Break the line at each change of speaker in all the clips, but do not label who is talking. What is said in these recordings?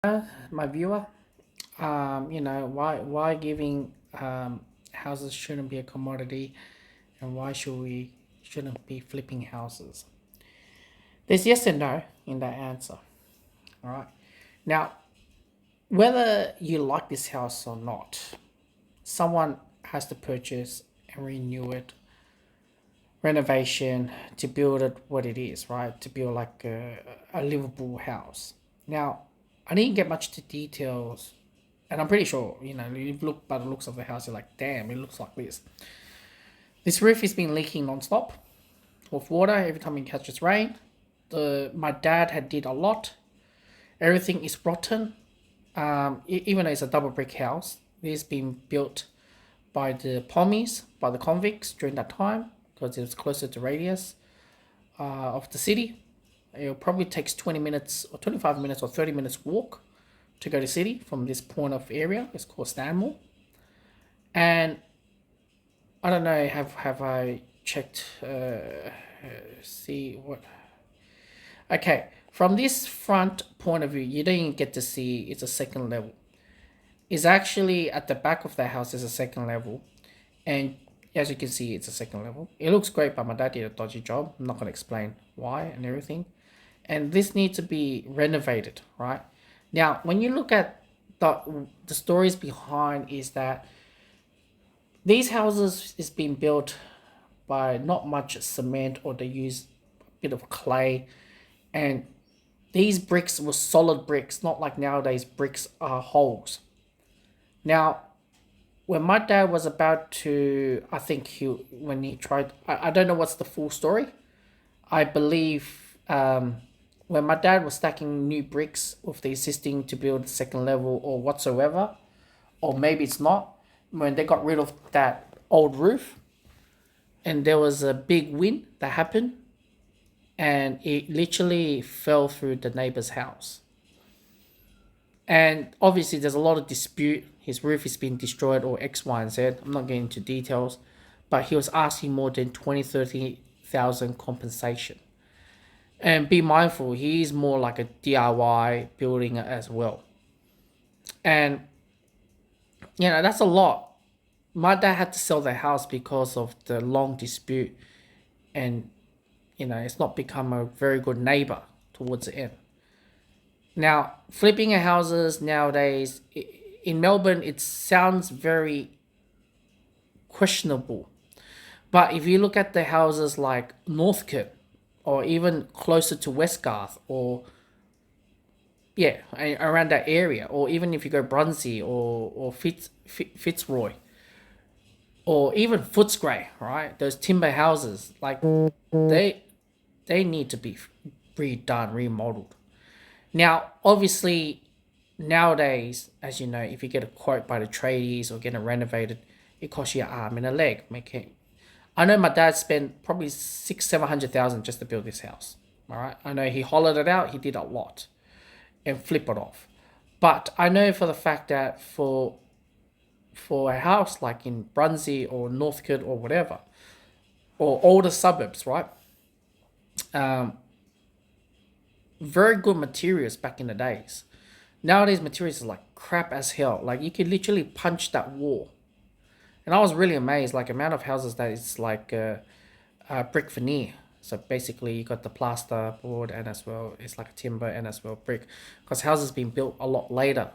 My viewer, why giving houses shouldn't be a commodity, and why shouldn't be flipping houses. There's yes and no in that answer. All right. Now, whether you like this house or not, someone has to purchase and renew it, renovation to build it what it is, right? To build like a livable house. Now, I didn't get much to details, and I'm pretty sure you look by the looks of the house, you're like, damn, it looks like this. This roof has been leaking non-stop with water every time it catches rain. My dad had did a lot. Everything is rotten. Even though it's a double brick house, it's been built by the Pommies, by the convicts during that time because it was closer to radius of the city. It probably takes 20 minutes or 25 minutes or 30 minutes walk to go to city from this point of area. It's called Stanmore. And I don't know, have I checked, see what. Okay, from this front point of view, you don't even get to see it's a second level. It's actually at the back of the house is a second level. And as you can see, it's a second level. It looks great, but my dad did a dodgy job. I'm not going to explain why and everything. And this needs to be renovated, right? Now, when you look at the stories behind is that these houses is being built by not much cement, or they use a bit of clay, and these bricks were solid bricks, not like nowadays bricks are holes. Now, when my dad was about to, I think he when he tried, I don't know what's the full story. I believe when my dad was stacking new bricks with the existing to build the second level or whatsoever, or maybe it's not, when they got rid of that old roof and there was a big wind that happened and it literally fell through the neighbor's house. And obviously, there's a lot of dispute. His roof is being destroyed, or X, Y, and Z. I'm not getting into details, but he was asking more than 20, 30,000 compensation. And be mindful, he is more like a DIY building as well. And that's a lot. My dad had to sell the house because of the long dispute, and it's not become a very good neighbor towards the end. Now, flipping houses nowadays in Melbourne, it sounds very questionable. But if you look at the houses like Northcote, or even closer to Westgarth, or yeah, around that area, or even if you go Brunsey or Fitzroy, or even Footscray, right? Those timber houses, like they need to be redone, remodeled. Now, obviously, nowadays, as you know, if you get a quote by the tradies or get it renovated, it costs you an arm and a leg. I know my dad spent probably 700,000 just to build this house. All right, I know he hollowed it out. He did a lot and flip it off. But I know for the fact that for a house like in Brunsey or Northcote or whatever, or older suburbs, right? Um, very good materials back in the days. Nowadays, materials is like crap as hell. Like you could literally punch that wall, and I was really amazed. Like amount of houses that is like brick veneer. So basically, you got the plaster board and as well it's like a timber and as well brick, because houses been built a lot later,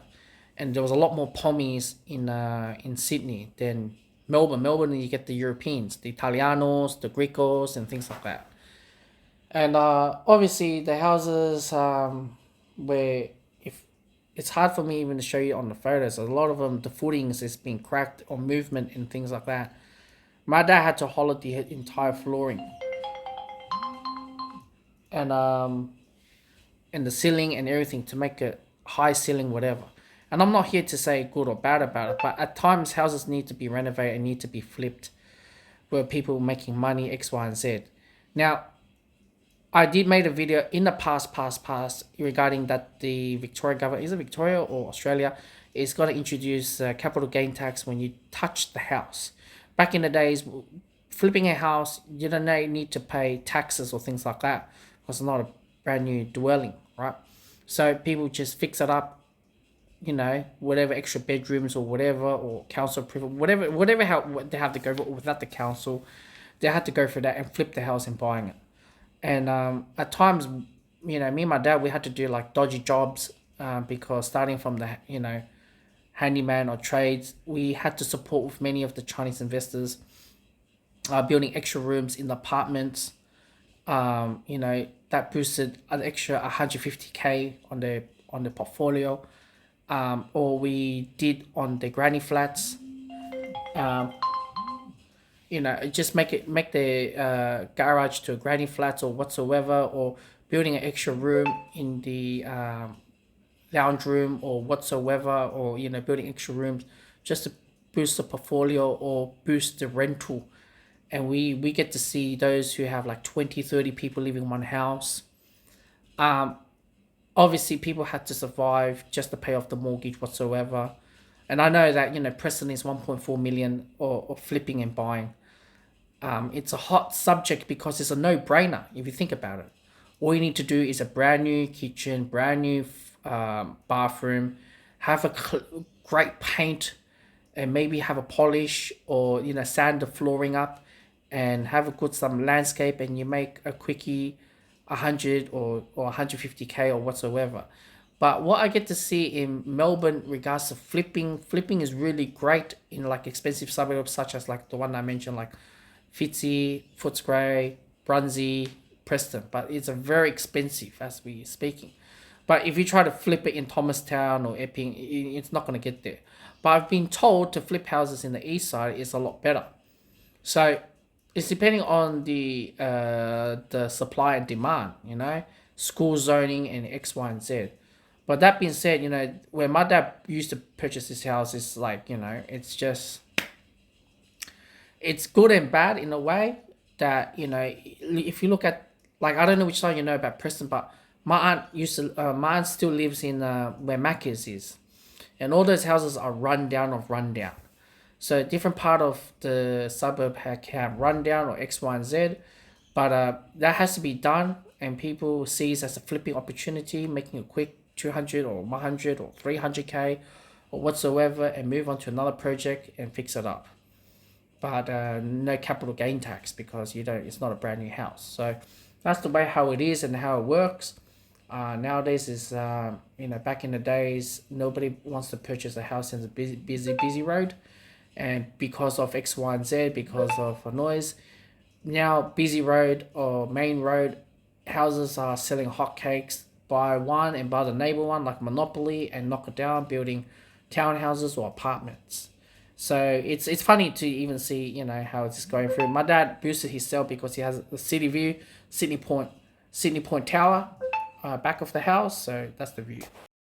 and there was a lot more pommies in Sydney than Melbourne. Melbourne, you get the Europeans, the Italianos, the Gricos, and things like that. And obviously, the houses where if it's hard for me even to show you on the photos. A lot of them, the footings is being cracked or movement and things like that. My dad had to hollow the entire flooring and and the ceiling and everything to make a high ceiling, whatever. And I'm not here to say good or bad about it, but at times houses need to be renovated and need to be flipped where people are making money X, Y, and Z. Now, I did made a video in the past regarding that the Victoria government, is it Victoria or Australia, is going to introduce capital gain tax when you touch the house. Back in the days, flipping a house, you don't need to pay taxes or things like that because it's not a brand new dwelling, right? So people just fix it up whatever extra bedrooms or whatever, or council approval, whatever how they have to go for without the council, they had to go for that and flip the house and buying it. And at times, me and my dad, we had to do like dodgy jobs, because starting from the handyman or trades, we had to support with many of the Chinese investors, building extra rooms in the apartments. That boosted an extra 150K on the portfolio. Or we did on the granny flats. Um, just make the garage to a granny flats or whatsoever, or building an extra room in the lounge room or whatsoever, or building extra rooms just to boost the portfolio or boost the rental. And we get to see those who have like 20, 30 people living in one house. um Obviously people had to survive just to pay off the mortgage whatsoever. And I know that Preston is 1.4 million, or flipping and buying. It's a hot subject because it's a no-brainer if you think about it. All you need to do is a brand new kitchen, brand new bathroom, have a great paint, and maybe have a polish, or sand the flooring up, and have a good some landscape, and you make a quickie 100 or 150K or whatsoever. But what I get to see in Melbourne regards to flipping is really great in like expensive suburbs such as like the one I mentioned, like Fitzy, Footscray, Brunsey, Preston. But it's a very expensive as we speaking. But if you try to flip it in Thomastown or Epping, it's not going to get there. But I've been told to flip houses in the east side is a lot better. So it's depending on the supply and demand, school zoning and X, Y, and Z. But that being said, when my dad used to purchase this house, it's like, it's good and bad in a way that, if you look at, like, I don't know which side you know about Preston, but my aunt still lives in where Macca's is. And all those houses are run down of rundown. So different part of the suburb have rundown or X, Y, and Z, but that has to be done, and people see it as a flipping opportunity, making a quick 200 or 100 or 300K or whatsoever, and move on to another project and fix it up. But no capital gain tax because you don't. It's not a brand new house. So that's the way how it is and how it works. Nowadays is back in the days nobody wants to purchase a house in the busy road, and because of X, Y, and Z, because of a noise, now busy road or main road houses are selling hotcakes. Buy one and buy the neighbor one like Monopoly and knock it down, building townhouses or apartments. So it's funny to even see how it's going through. My dad boosted his sale because he has the city view, Sydney Point Tower, back of the house. So that's the view.